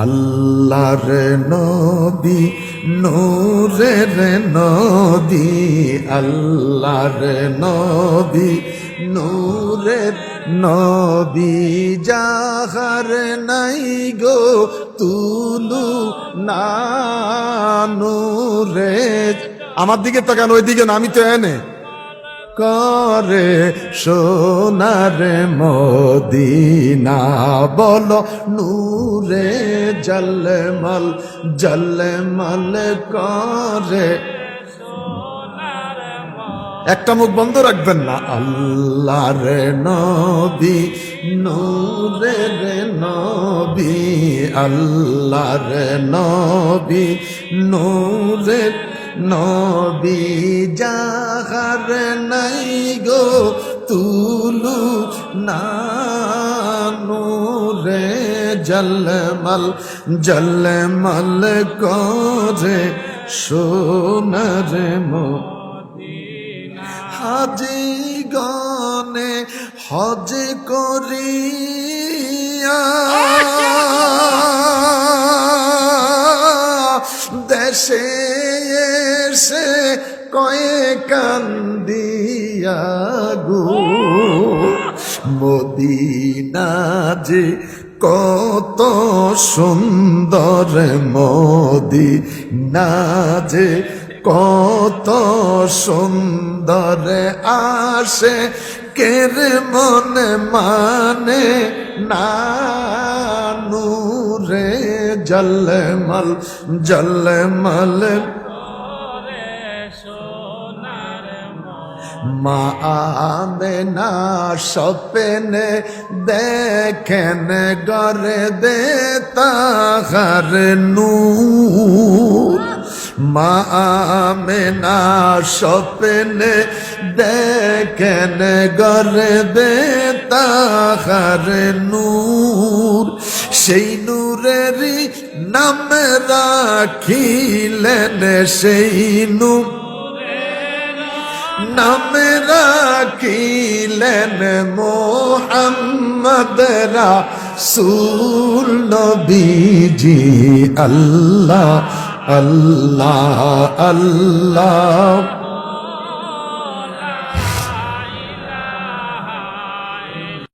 আল্লাহর নবী নূরের নদী, আল্লাহর নবী নূরের নবী, যাহার নাই গো তুলু না নূরে। আমার দিকে তো কেন, ওই দিকে না, আমি তো এনে করে সোনার মদিনা, বলো নূরে জলমল জলমল করে। একটা মুখ বন্ধ রাখবেন না। আল্লাহর নবী নূরের নবী, আল্লাহর নবী নূরের নবী, যাহার নাই গো তুলু না নূরে জলমল জলমল করে সোনার হাজি গনে হজ করিয়া দেশে এসে কয়ে কান্দিয়া গো, মদিনা যে কত সুন্দর, মদিনা যে কত সুন্দর, আসে কের মনে মানে না নূরে জলমল জলমল। মা আমেনা স্বপ্নে দেখেন গরে দে তাহার নূর, মা আমেনা স্বপ্নে দেখেন গরে দে তাহার নূর, সেই নূরেরই নাম রাখিলেন, সেই নূর নাম রাখিলেন মোহাম্মদ রাসূল নবীজি। আল্লাহ আল্লাহ আল্লাহ